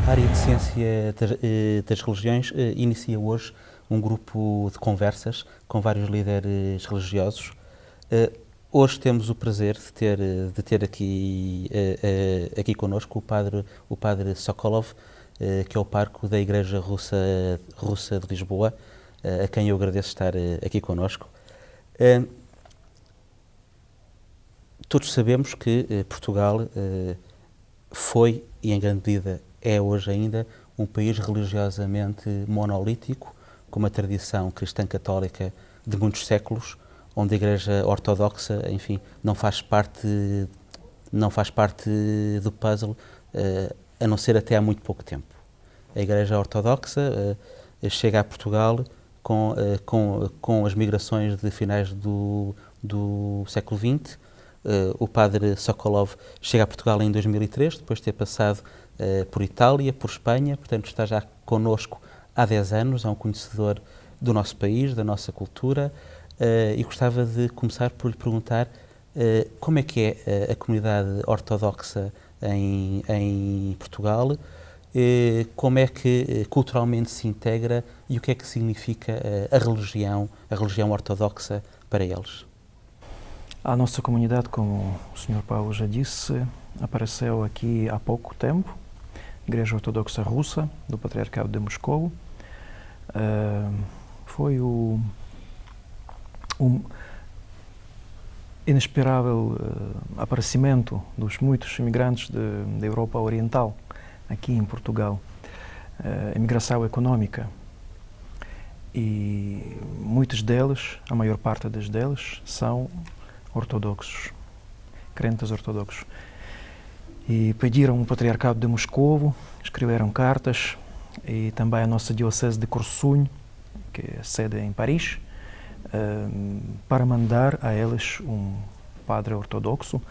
A área de ciência das religiões inicia hoje um grupo de conversas com vários líderes religiosos. Hoje temos o prazer de ter aqui connosco o padre Sokolov, que é o pároco da Igreja Russa de Lisboa, a quem eu agradeço estar aqui connosco. Todos sabemos que Portugal foi, e em grande medida é hoje ainda, um país religiosamente monolítico, com uma tradição cristã católica de muitos séculos, onde a Igreja Ortodoxa, enfim, não faz parte do puzzle, a não ser até há muito pouco tempo. A Igreja Ortodoxa chega a Portugal com as migrações de finais do século XX. O padre Sokolov chega a Portugal em 2003, depois de ter passado por Itália, por Espanha, portanto está já connosco há 10 anos, é um conhecedor do nosso país, da nossa cultura, e gostava de começar por lhe perguntar como é que é a comunidade ortodoxa em Portugal, como é que culturalmente se integra e o que é que significa a religião ortodoxa para eles. A nossa comunidade, como o Sr. Paulo já disse, apareceu aqui há pouco tempo, Igreja Ortodoxa Russa, do Patriarcado de Moscou. Foi o inesperável aparecimento dos muitos imigrantes da Europa Oriental, aqui em Portugal. Imigração económica. E muitos deles, a maior parte deles, são ortodoxos, crentes ortodoxos. E pediram o Patriarcado de Moscovo, escreveram cartas, e também a nossa Diocese de Corsunho, que é sede em Paris, para mandar a eles um padre ortodoxo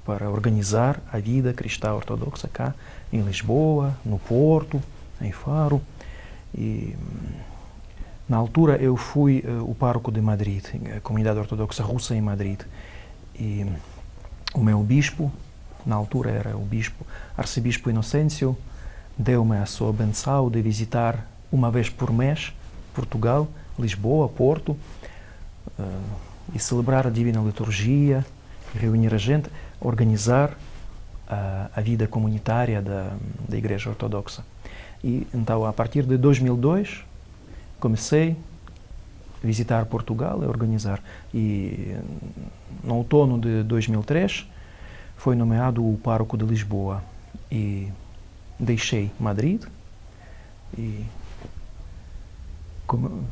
para organizar a vida cristã ortodoxa cá em Lisboa, no Porto, em Faro. E na altura eu fui o pároco de Madrid, a comunidade ortodoxa russa em Madrid, e o meu bispo, na altura era o arcebispo Inocêncio, deu-me a sua benção de visitar uma vez por mês Portugal, Lisboa, Porto, e celebrar a Divina Liturgia, reunir a gente, organizar a vida comunitária da Igreja Ortodoxa. E então, a partir de 2002, comecei a visitar Portugal e organizar. E no outono de 2003 foi nomeado o pároco de Lisboa e deixei Madrid e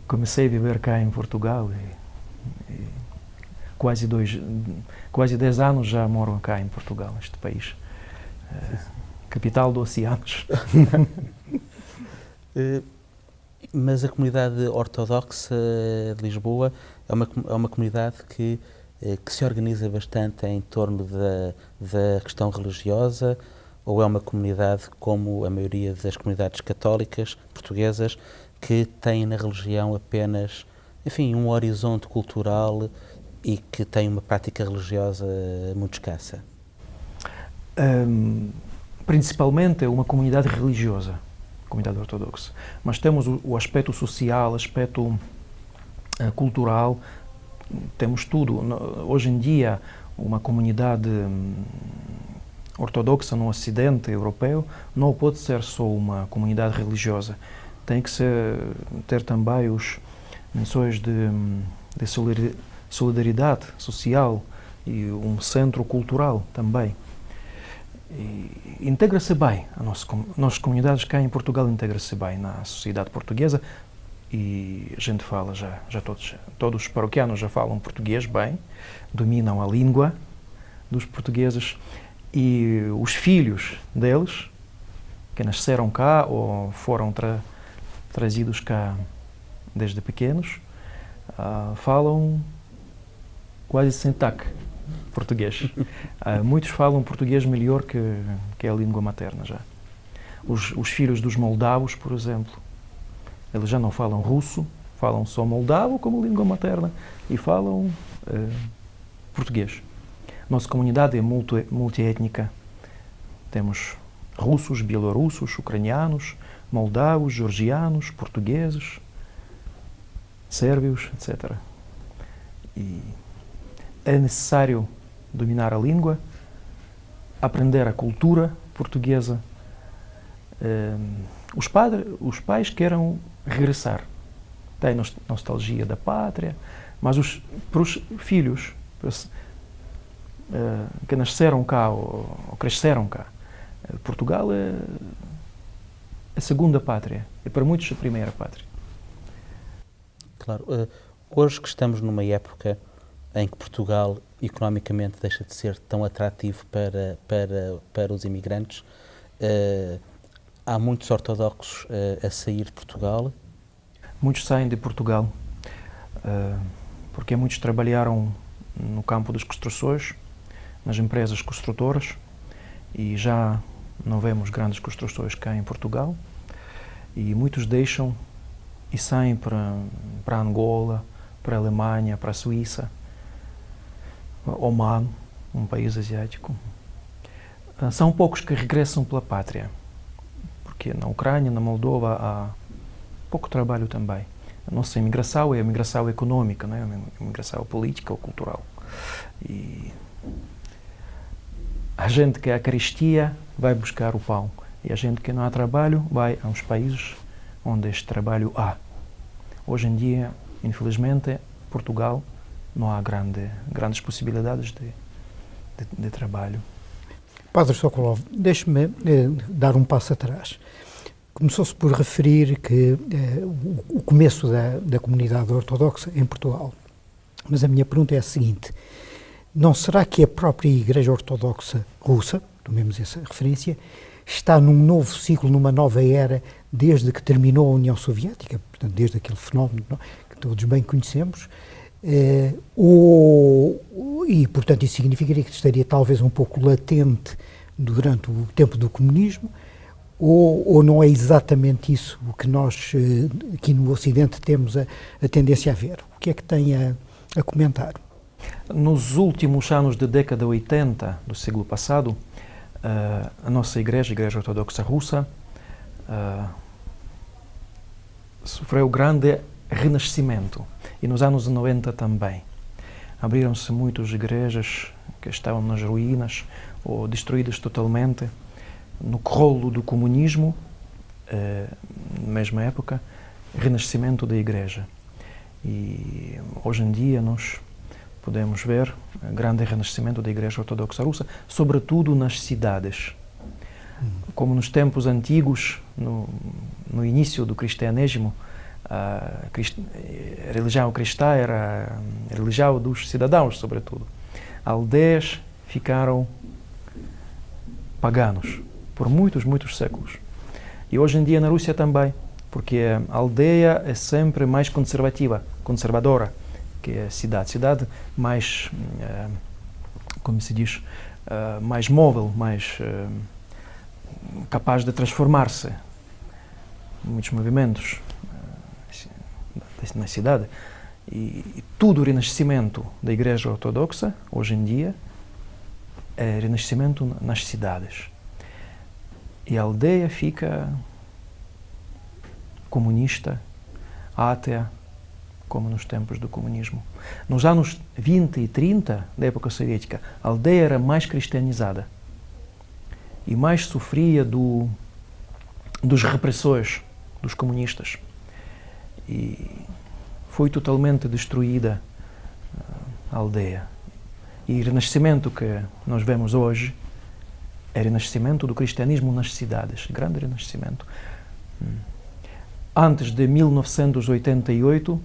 comecei a viver cá em Portugal e quase 10 anos já moro cá em Portugal, este país, capital dos oceanos. Mas a comunidade ortodoxa de Lisboa é uma comunidade que se organiza bastante em torno da questão religiosa, ou é uma comunidade, como a maioria das comunidades católicas portuguesas, que tem na religião apenas, enfim, um horizonte cultural e que tem uma prática religiosa muito escassa? Principalmente é uma comunidade religiosa, comunidade ortodoxa, mas temos o aspecto social, aspecto cultural, temos tudo. Hoje em dia, uma comunidade ortodoxa no Ocidente europeu não pode ser só uma comunidade religiosa, tem que ter também as menções de solidariedade social e um centro cultural também. Integra-se bem, nossas comunidades cá em Portugal integra-se bem na sociedade portuguesa, e a gente fala todos os paroquianos já falam português bem, dominam a língua dos portugueses, e os filhos deles, que nasceram cá ou foram trazidos cá desde pequenos, falam quase sem sotaque português. Muitos falam português melhor que a língua materna já. Os filhos dos moldavos, por exemplo, eles já não falam russo, falam só moldavo como língua materna e falam português. Nossa comunidade é multiétnica. Temos russos, bielorrussos, ucranianos, moldavos, georgianos, portugueses, sérvios, etc. E é necessário dominar a língua, aprender a cultura portuguesa. Os pais querem regressar, têm nostalgia da pátria, mas para os filhos que nasceram cá ou cresceram cá, Portugal é a segunda pátria, e para muitos a primeira pátria. Claro. Hoje que estamos numa época em que Portugal economicamente deixa de ser tão atrativo para os imigrantes, há muitos ortodoxos a sair de Portugal. Muitos saem de Portugal porque muitos trabalharam no campo das construções, nas empresas construtoras, e já não vemos grandes construções cá em Portugal, e muitos deixam e saem para Angola, para a Alemanha, para a Suíça, Oman, um país asiático. São poucos que regressam pela pátria, porque na Ucrânia, na Moldova, há pouco trabalho também. A nossa imigração é a imigração econômica, não é? A imigração política ou cultural. E a gente que é a carestia vai buscar o pão, e a gente que não há trabalho vai aos países onde este trabalho há. Hoje em dia, infelizmente, Portugal não há grandes possibilidades de trabalho. Padre Sokolov, deixe-me dar um passo atrás. Começou-se por referir que o começo da comunidade ortodoxa em Portugal. Mas a minha pergunta é a seguinte: não será que a própria Igreja Ortodoxa Russa, tomemos essa referência, está num novo ciclo, numa nova era, desde que terminou a União Soviética, portanto, desde aquele fenómeno que todos bem conhecemos, e, portanto, isso significaria que estaria talvez um pouco latente durante o tempo do comunismo, ou não é exatamente isso o que nós, aqui no Ocidente, temos a tendência a ver? O que é que tem a comentar? Nos últimos anos da década 80 do século passado, a nossa Igreja, a Igreja Ortodoxa Russa, sofreu grande renascimento, e nos anos 90 também. Abriram-se muitas igrejas que estavam nas ruínas ou destruídas totalmente, no colo do comunismo, na mesma época, renascimento da Igreja. E hoje em dia nós podemos ver um grande renascimento da Igreja Ortodoxa Russa, sobretudo nas cidades. Como nos tempos antigos, no início do cristianismo, a religião cristã era a religião dos cidadãos, sobretudo. Aldeias ficaram paganos por muitos séculos. E hoje em dia na Rússia também, porque a aldeia é sempre mais conservadora que a cidade. Cidade mais, como se diz, mais móvel, mais capaz de transformar-se. Muitos movimentos na cidade. E todo o renascimento da Igreja Ortodoxa, hoje em dia, é renascimento nas cidades. E a aldeia fica comunista, atea, como nos tempos do comunismo. Nos anos 20 e 30 da época soviética, a aldeia era mais cristianizada e mais sofria dos repressores dos comunistas. E foi totalmente destruída a aldeia. E o renascimento que nós vemos hoje é o renascimento do cristianismo nas cidades, grande renascimento. Antes de 1988,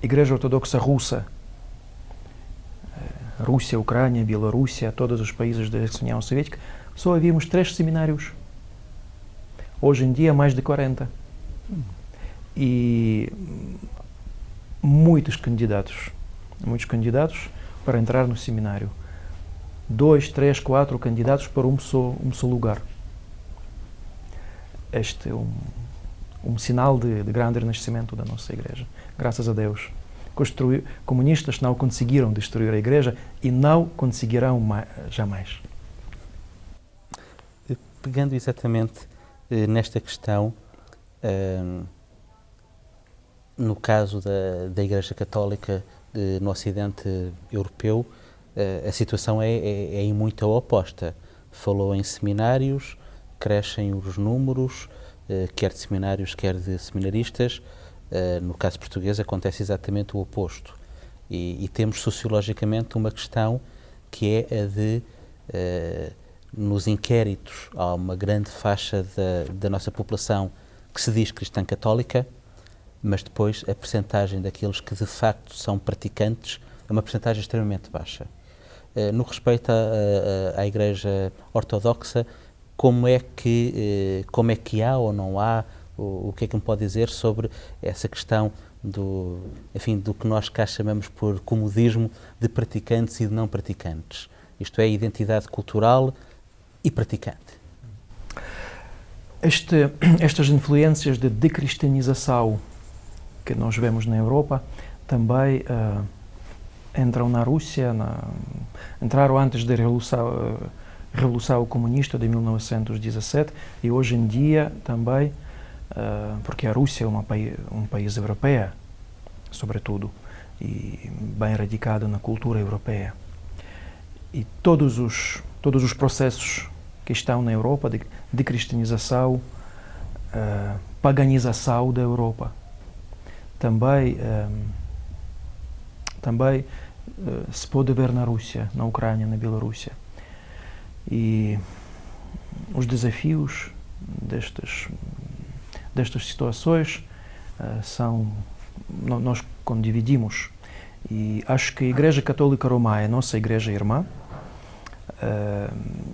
a Igreja Ortodoxa Russa, Rússia, Ucrânia, Bielorrússia, todos os países da ex-União Soviética, só havíamos 3 seminários. Hoje em dia, mais de 40. E muitos candidatos para entrar no seminário. 2, 3, 4 candidatos para um só lugar. Este é um sinal de grande renascimento da nossa Igreja. Graças a Deus. Comunistas não conseguiram destruir a Igreja e não conseguirão jamais. pegando exatamente nesta questão, no caso da Igreja Católica no Ocidente Europeu, a situação é em muito oposta. Falou em seminários, crescem os números, quer de seminários, quer de seminaristas. No caso português acontece exatamente o oposto. E temos sociologicamente uma questão que é a de, nos inquéritos, há uma grande faixa da nossa população que se diz cristã católica, mas depois a percentagem daqueles que de facto são praticantes é uma percentagem extremamente baixa. No que respeita à Igreja Ortodoxa, como é que há ou não há, o que é que me pode dizer sobre essa questão do que nós cá chamamos por comodismo de praticantes e de não praticantes? Isto é, identidade cultural e praticante. Estas influências de decristianização que nós vemos na Europa também entram na Rússia, entraram antes da Revolução Comunista de 1917 e hoje em dia também, porque a Rússia é um país europeu, sobretudo, e bem radicado na cultura europeia. E todos os processos que estão na Europa de cristianização, paganização da Europa, também se pode ver na Rússia, na Ucrânia, na Bielorrússia. E os desafios destas situações nós condividimos. E acho que a Igreja Católica Romana é a nossa igreja irmã,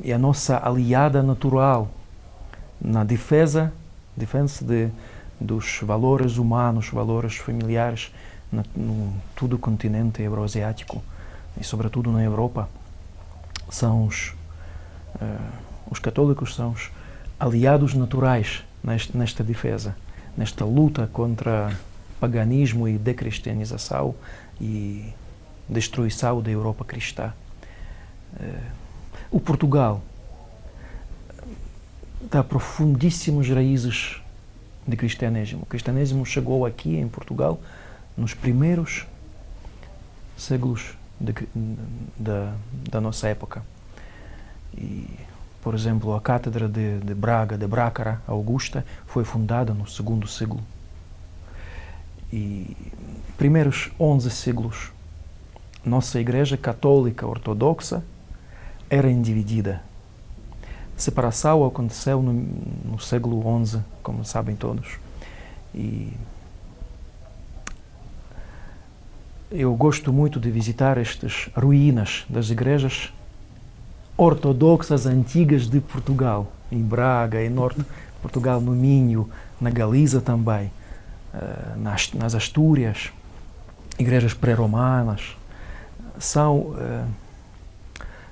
é a nossa aliada natural na defesa dos valores humanos, valores familiares, no todo o continente euroasiático e sobretudo na Europa. Os católicos são os aliados naturais nesta defesa, nesta luta contra paganismo e decristianização e destruição da Europa cristã. O Portugal dá profundíssimas raízes de cristianismo. O cristianismo chegou aqui em Portugal nos primeiros séculos da nossa época. E, por exemplo, a Cátedra de Braga, de Brácara Augusta, foi fundada no segundo século. E primeiros 11 séculos, nossa Igreja Católica Ortodoxa era individida. A separação aconteceu no século XI, como sabem todos. E eu gosto muito de visitar estas ruínas das igrejas ortodoxas antigas de Portugal, em Braga, em Norte de Portugal, no Minho, na Galiza também, nas Astúrias, igrejas pré-romanas. São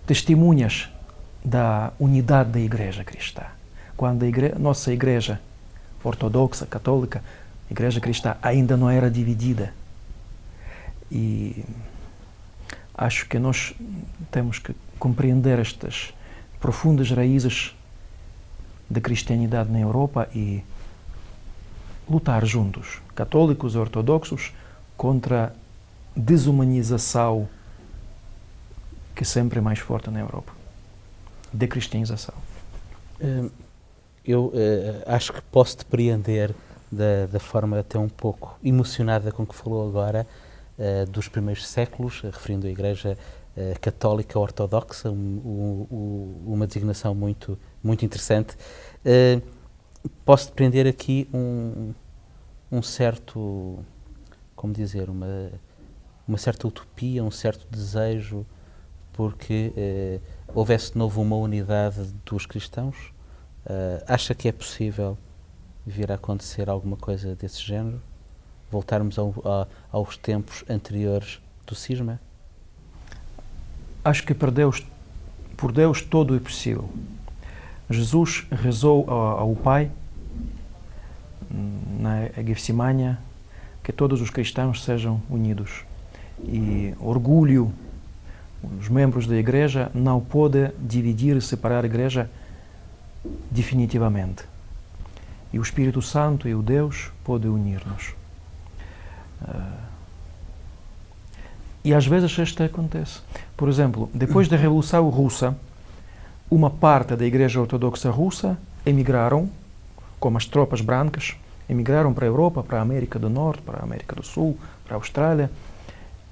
testemunhas da unidade da Igreja cristã. Quando nossa Igreja ortodoxa, católica, a Igreja cristã ainda não era dividida. E acho que nós temos que compreender estas profundas raízes da cristianidade na Europa e lutar juntos, católicos e ortodoxos, contra a desumanização que sempre é mais forte na Europa. Decristianização. Eu acho que posso depreender da forma até um pouco emocionada com que falou agora dos primeiros séculos, referindo a Igreja Católica Ortodoxa, uma designação muito, muito interessante. Posso depreender aqui um certo, como dizer, uma certa utopia, um certo desejo, porque houvesse de novo uma unidade dos cristãos. Acha que é possível vir a acontecer alguma coisa desse género? Voltarmos aos tempos anteriores do cisma? Acho que por Deus tudo é possível. Jesus rezou ao Pai, na Getsemânia, que todos os cristãos sejam unidos. E orgulho, os membros da Igreja não podem dividir e separar a Igreja definitivamente. E o Espírito Santo e o Deus podem unir-nos. E às vezes isto acontece. Por exemplo, depois da Revolução Russa, uma parte da Igreja Ortodoxa Russa emigraram, como as tropas brancas, emigraram para a Europa, para a América do Norte, para a América do Sul, para a Austrália.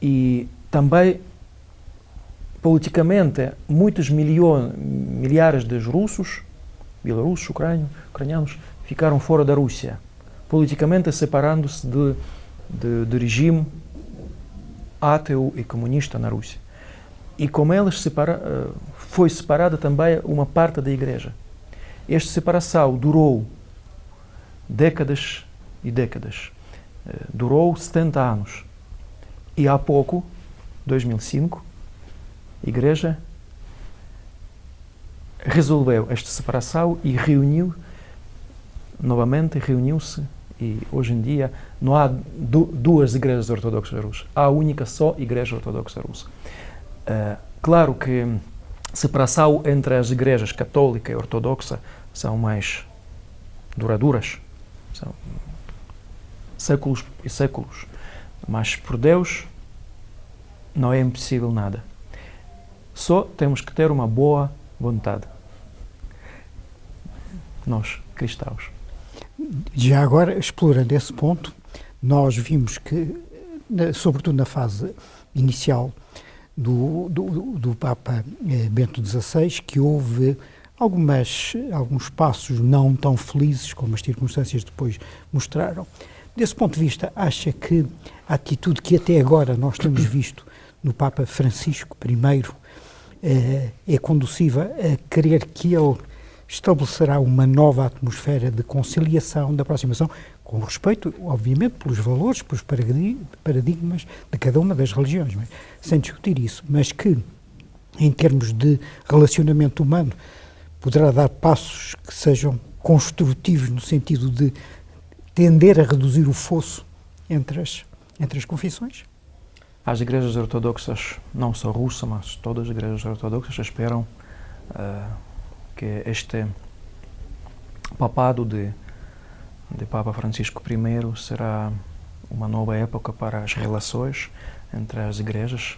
E também, politicamente, muitos milhares de russos, bielorrussos, ucranianos, ficaram fora da Rússia, politicamente separando-se do regime ateu e comunista na Rússia. E com eles foi separada também uma parte da Igreja. Esta separação durou décadas e décadas. Durou 70 anos. E há pouco, 2005, a Igreja resolveu esta separação e reuniu-se, e hoje em dia não há duas igrejas ortodoxas russas, há a única só Igreja Ortodoxa Russa. Claro que a separação entre as igrejas católica e ortodoxa são mais duradouras, são séculos e séculos, mas por Deus não é impossível nada. Só temos que ter uma boa vontade. Nós, cristãos. Já agora, explorando esse ponto, nós vimos que, sobretudo na fase inicial do Papa Bento XVI, que houve alguns passos não tão felizes como as circunstâncias depois mostraram. Desse ponto de vista, acha que a atitude que até agora nós temos visto no Papa Francisco I é conduciva a crer que ele estabelecerá uma nova atmosfera de conciliação, de aproximação, com respeito, obviamente, pelos valores, pelos paradigmas de cada uma das religiões, sem discutir isso, mas que, em termos de relacionamento humano, poderá dar passos que sejam construtivos no sentido de tender a reduzir o fosso entre as confissões? As igrejas ortodoxas, não só russa, mas todas as igrejas ortodoxas, esperam que este papado de Papa Francisco I será uma nova época para as relações entre as igrejas,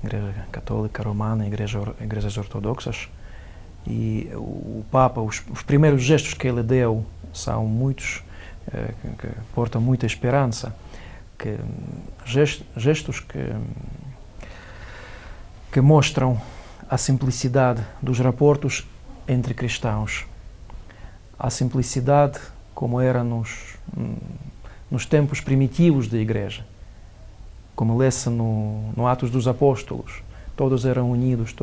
Igreja Católica Romana e igrejas ortodoxas. E o Papa, os primeiros gestos que ele deu são muitos, que portam muita esperança, gestos que mostram a simplicidade dos rapportos entre cristãos, a simplicidade como era nos tempos primitivos da Igreja, como lê-se no Atos dos Apóstolos, todos eram unidos,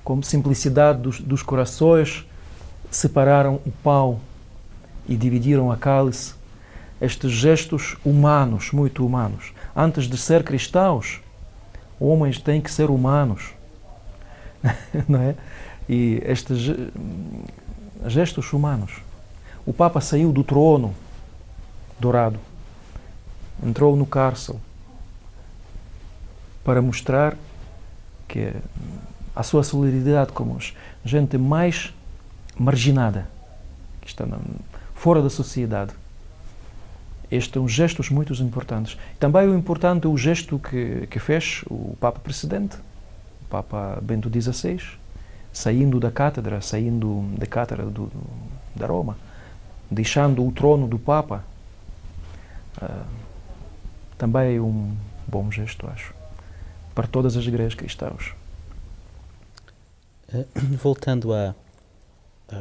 com simplicidade dos corações, separaram o pão e dividiram a cálice. Estes gestos humanos, muito humanos. Antes de ser cristãos, homens têm que ser humanos. Não é? E estes gestos humanos. O Papa saiu do trono dourado, entrou no cárcere para mostrar que a sua solidariedade com a gente mais marginada, que está fora da sociedade. Estes são gestos muito importantes. Também o importante é o gesto que fez o Papa precedente, o Papa Bento XVI, saindo da cátedra da Roma, deixando o trono do Papa. Também é um bom gesto, acho, para todas as igrejas cristãs. Voltando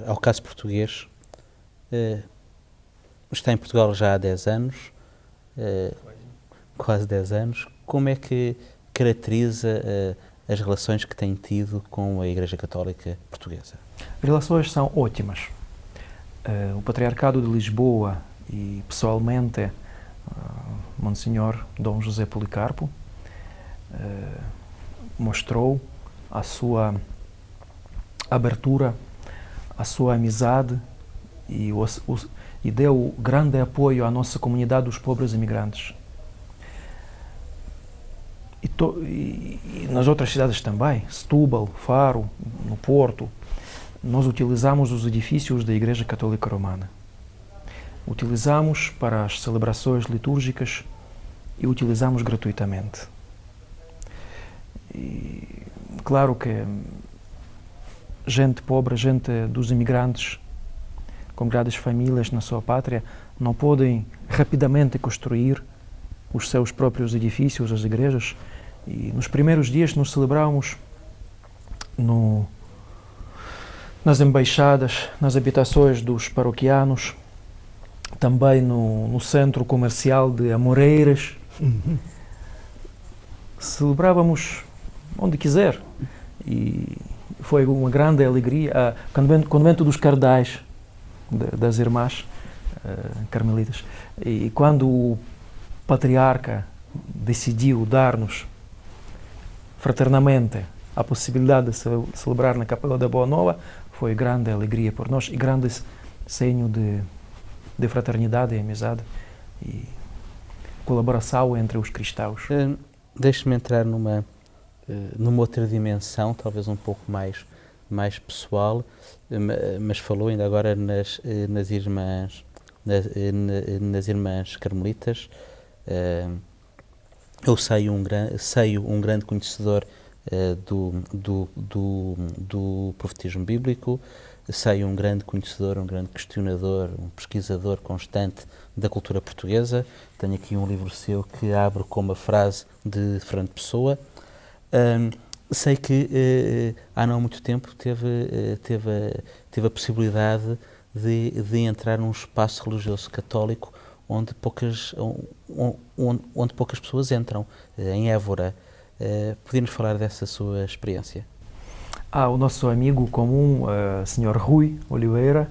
ao caso português, está em Portugal já há 10 anos, quase 10 anos. Como é que caracteriza as relações que tem tido com a Igreja Católica Portuguesa? As relações são ótimas. O Patriarcado de Lisboa e, pessoalmente, Monsenhor Dom José Policarpo mostrou a sua abertura, a sua amizade e deu grande apoio à nossa comunidade dos pobres imigrantes. E nas outras cidades também, Setúbal, Faro, no Porto, nós utilizamos os edifícios da Igreja Católica Romana. Utilizamos para as celebrações litúrgicas e utilizamos gratuitamente. E claro que gente pobre, gente dos imigrantes, com grandes famílias na sua pátria, não podem rapidamente construir os seus próprios edifícios, as igrejas. E nos primeiros dias nós celebramos nas embaixadas, nas habitações dos paroquianos, também no centro comercial de Amoreiras. Celebrávamos onde quiser. E foi uma grande alegria. O convento dos Cardais, das Irmãs Carmelitas. E quando o patriarca decidiu dar-nos fraternamente a possibilidade de celebrar na Capela da Boa Nova, foi grande alegria por nós e grande senho de fraternidade e amizade e colaboração entre os cristãos. Deixe-me entrar numa outra dimensão, talvez um pouco mais pessoal, mas falou ainda agora nas irmãs carmelitas. Eu sei um grande conhecedor do profetismo bíblico, sei um grande conhecedor, um grande questionador, um pesquisador constante da cultura portuguesa. Tenho aqui um livro seu que abre com uma frase de Fernando Pessoa. Sei que há não muito tempo teve a possibilidade de entrar num espaço religioso católico onde poucas pessoas entram, em Évora. Podia-nos falar dessa sua experiência? O nosso amigo comum, Sr. Rui Oliveira,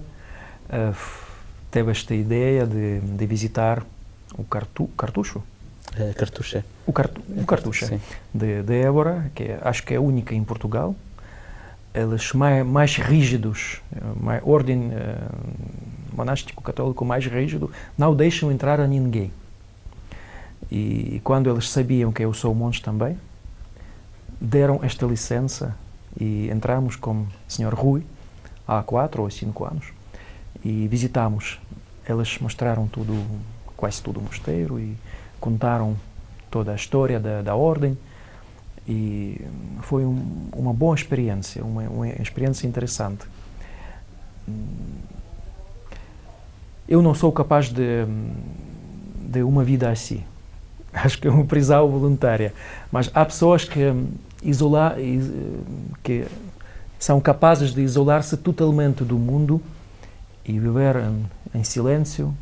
teve esta ideia de visitar o Cartucho? Cartucha. O Cartucha, de Évora, que acho que é única em Portugal. Eles mais rígidos, ordem monástico católico mais rígido, não deixam entrar a ninguém. E quando eles sabiam que eu sou monge também, deram esta licença e entramos com o Sr. Rui há 4 ou 5 anos e visitamos. Eles mostraram quase tudo o mosteiro e contaram toda a história da ordem e foi uma boa experiência, uma experiência interessante. Eu não sou capaz de uma vida assim. Acho que é uma prisão voluntária. Mas há pessoas que são capazes de isolar-se totalmente do mundo e viver em silêncio,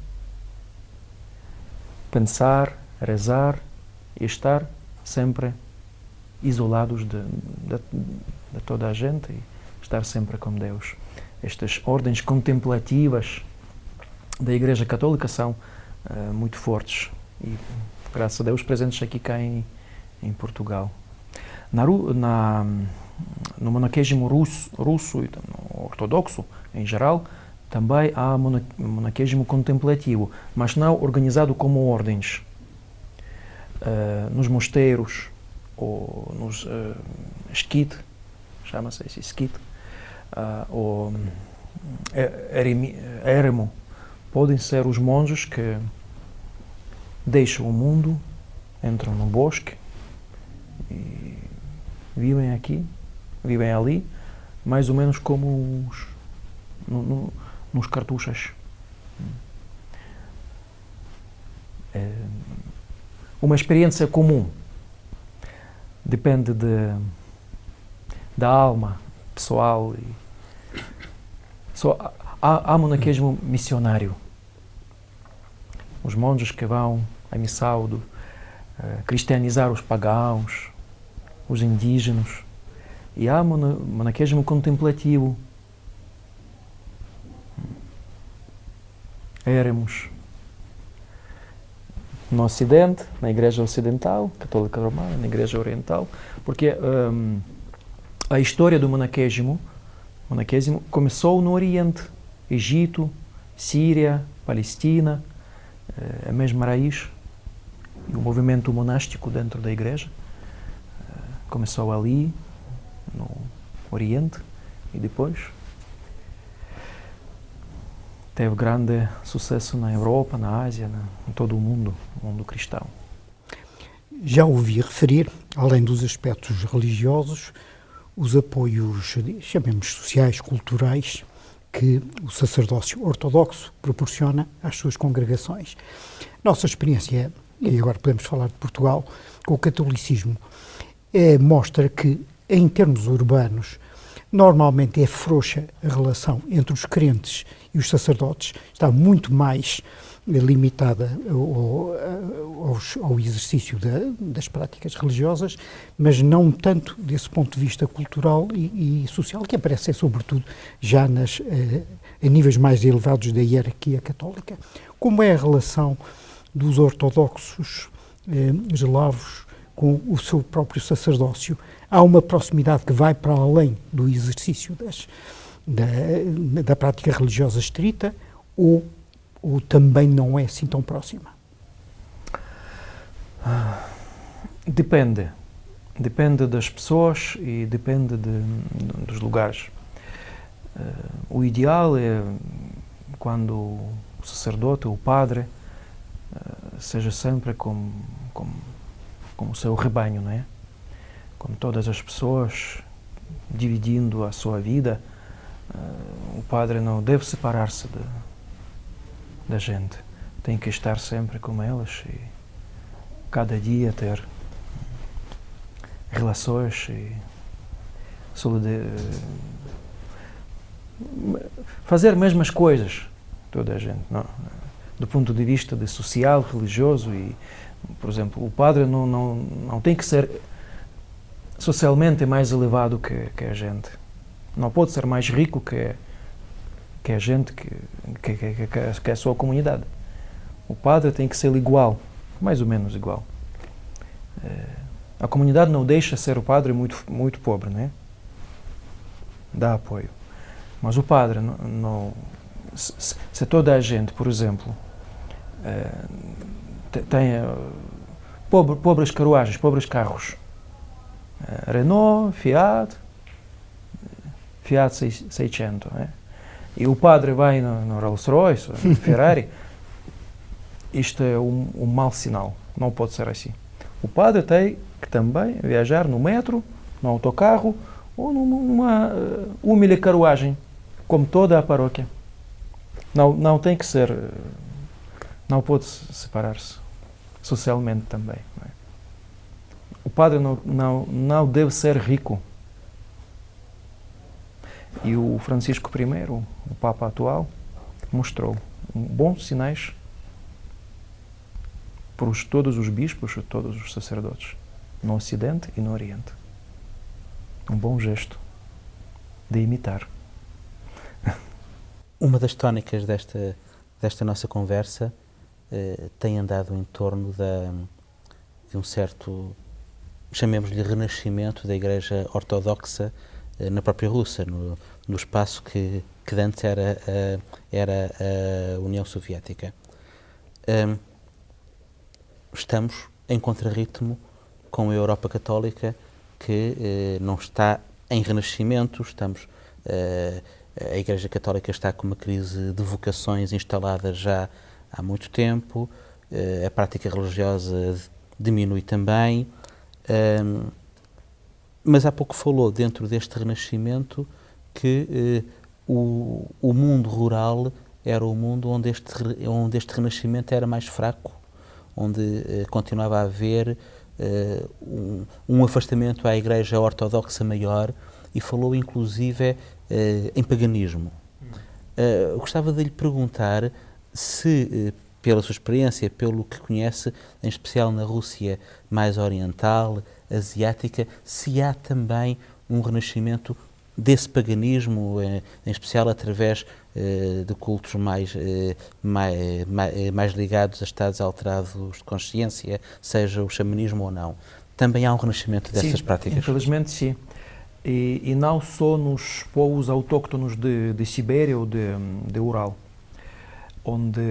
pensar, rezar e estar sempre isolados de toda a gente e estar sempre com Deus. Estas ordens contemplativas da Igreja Católica são muito fortes e, graças a Deus, presentes aqui cá em Portugal. No monaquismo russo e no ortodoxo, em geral, também há monaquismo contemplativo, mas não organizado como ordens. Nos mosteiros ou nos esquite, chama-se esse esquite, ou eremo, podem ser os monges que deixam o mundo, entram no bosque e vivem aqui, vivem ali, mais ou menos como nos cartuchas. É uma experiência comum, depende da alma pessoal. Há monaquismo missionário. Os monges que vão à missal cristianizar os pagãos, os indígenas. E há monaquismo contemplativo. Éramos no Ocidente, na Igreja Ocidental, Católica Romana, na Igreja Oriental, porque a história do monaquismo começou no Oriente, Egito, Síria, Palestina, a mesma raiz. E o movimento monástico dentro da Igreja começou ali, no Oriente, e depois teve grande sucesso na Europa, na Ásia, em todo o mundo cristão. Já ouvi referir, além dos aspectos religiosos, os apoios, chamemos sociais, culturais, que o sacerdócio ortodoxo proporciona às suas congregações. Nossa experiência, e agora podemos falar de Portugal, com o catolicismo, mostra que, em termos urbanos, normalmente é frouxa a relação entre os crentes e os sacerdotes, está muito mais limitada ao exercício das práticas religiosas, mas não tanto desse ponto de vista cultural e social, que aparece sobretudo já a níveis mais elevados da hierarquia católica. Como é a relação dos ortodoxos eslavos com o seu próprio sacerdócio? Há uma proximidade que vai para além do exercício da prática religiosa estrita ou também não é assim tão próxima? Depende. Depende das pessoas e depende dos lugares. O ideal é quando o sacerdote, o padre, seja sempre como o seu rebanho, não é? Como todas as pessoas, dividindo a sua vida, o padre não deve separar-se da gente. Tem que estar sempre com elas e cada dia ter relações e fazer mesmas coisas, toda a gente, não? Do ponto de vista de social, religioso e, por exemplo, o padre não tem que ser socialmente mais elevado que a gente. Não pode ser mais rico que a gente, que a sua comunidade. O padre tem que ser igual, mais ou menos igual. A comunidade não deixa ser o padre muito pobre, né? Dá apoio. Mas o padre, se toda a gente, por exemplo, tem pobres carruagens, pobres carros, Renault, Fiat 600, né? E o padre vai no Rolls Royce, no Ferrari, isto é um mau sinal, não pode ser assim. O padre tem que também viajar no metro, no autocarro ou numa humilde carruagem, como toda a paróquia. Não tem que ser, não pode separar-se socialmente também. Não é? O padre não deve ser rico. E o Francisco I, o Papa atual, mostrou bons sinais para todos os bispos e todos os sacerdotes, no Ocidente e no Oriente. Um bom gesto de imitar. Uma das tónicas desta nossa conversa tem andado em torno de um certo, chamemos-lhe, renascimento da Igreja Ortodoxa na própria Rússia, no espaço que antes era a União Soviética. Estamos em contrarritmo com a Europa Católica, que não está em renascimento. A Igreja Católica está com uma crise de vocações instalada já há muito tempo, a prática religiosa diminui também, mas há pouco falou, dentro deste renascimento, que o mundo rural era o mundo onde este renascimento era mais fraco, onde continuava a haver um afastamento à Igreja Ortodoxa maior, e falou inclusive em paganismo. Gostava de lhe perguntar se, pela sua experiência, pelo que conhece, em especial na Rússia mais oriental, asiática, se há também um renascimento desse paganismo, em especial através de cultos mais ligados a estados alterados de consciência, seja o xamanismo ou não. Também há um renascimento dessas práticas? Infelizmente sim. E não só nos povos autóctonos de Sibéria ou de Ural, onde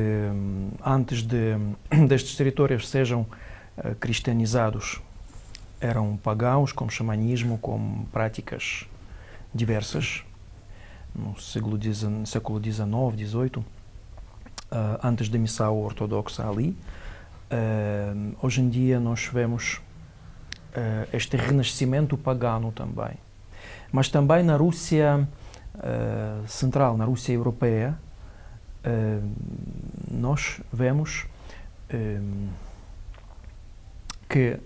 antes destes territórios sejam cristianizados, eram pagãos, com xamanismo, com práticas diversas, no século XIX, XVIII, antes da missão ortodoxa ali. Hoje em dia nós vemos este renascimento pagano também. Mas também na Rússia central, na Rússia europeia, nós vemos que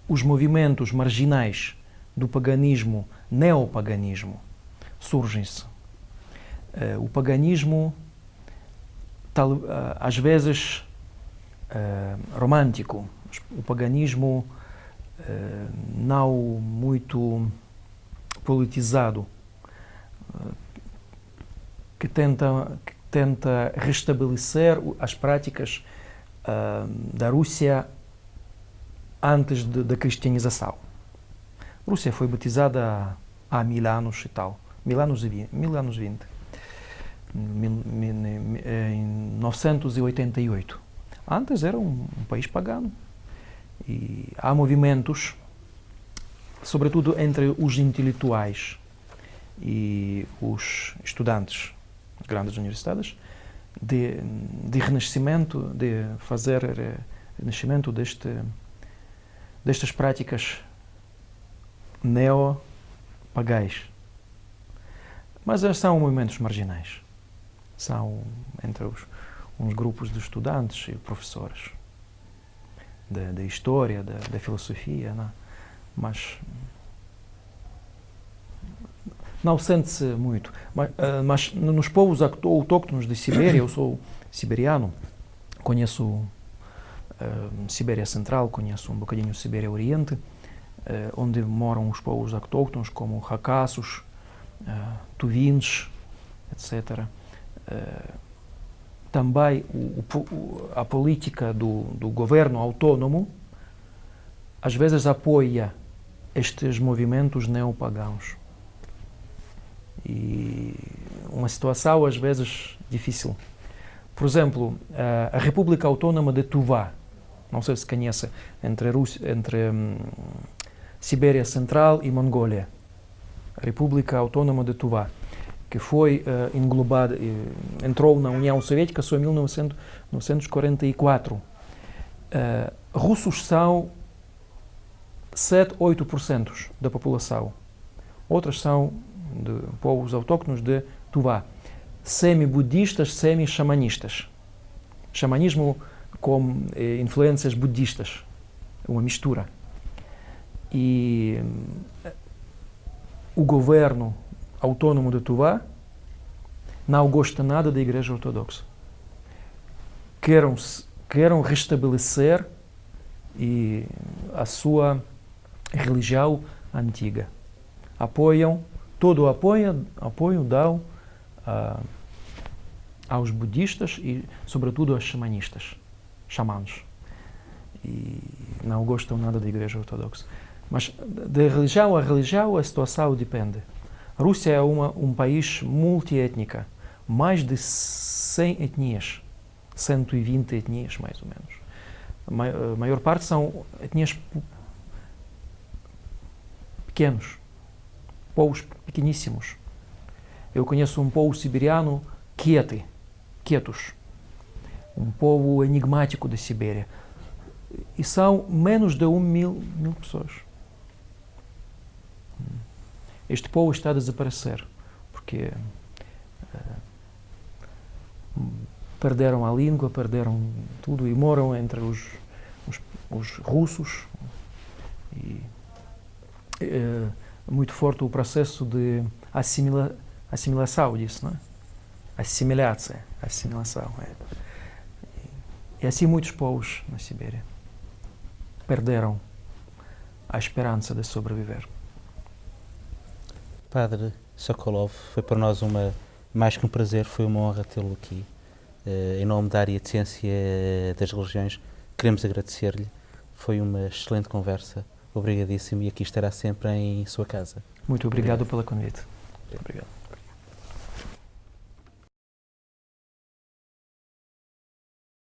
os movimentos marginais do paganismo, neopaganismo, surgem-se. O paganismo, às vezes, romântico, o paganismo não muito politizado, que tenta restabelecer as práticas da Rússia antes da cristianização. A Rússia foi batizada há 1000 anos e tal, 1000 anos e 20, em 988. Antes era um país pagano. E há movimentos, sobretudo entre os intelectuais e os estudantes de grandes universidades, de renascimento, de fazer renascimento destas práticas neopagãs. Mas são movimentos marginais. São entre uns grupos de estudantes e professores da história, da filosofia, não? Mas não sente-se muito. Mas nos povos autóctonos de Sibéria, eu sou siberiano, conheço Sibéria Central, conheço um bocadinho Sibéria Oriente, onde moram os povos autóctonos como Hakassos, Tuvins, etc. Também a política do governo autônomo às vezes apoia estes movimentos neopagãos. E uma situação às vezes difícil. Por exemplo, a República Autónoma de Tuvá, não sei se conhece, entre Sibéria Central e Mongólia. A República Autónoma de Tuvá, que foi englobada, entrou na União Soviética só em 1944. Russos são 7-8% da população. Outras são de povos autóctonos de Tuvá. Semi-budistas, semi-xamanistas. Xamanismo com influências budistas. Uma mistura. E o governo autônomo de Tuvá não gosta nada da Igreja Ortodoxa. Querem restabelecer a sua religião antiga. Todo o apoio dão aos budistas e, sobretudo, aos xamãs. E não gostam nada da Igreja Ortodoxa. Mas de religião a religião a situação depende. A Rússia é um país multiétnica, mais de 100 etnias, 120 etnias mais ou menos. A maior parte são etnias pequenos, povos pequeníssimos. Eu conheço um povo siberiano, quietos, um povo enigmático da Sibéria. E são menos de 1.000 pessoas. Este povo está a desaparecer, porque perderam a língua, perderam tudo e moram entre os russos. E é muito forte o processo de assimilação disso, não é? Assimilação. E assim muitos povos na Sibéria perderam a esperança de sobreviver. Padre Sokolov, foi para nós mais que um prazer, foi uma honra tê-lo aqui. Em nome da área de Ciência das Religiões, queremos agradecer-lhe. Foi uma excelente conversa. Obrigadíssimo e aqui estará sempre em sua casa. Muito obrigado pelo convite. Obrigado.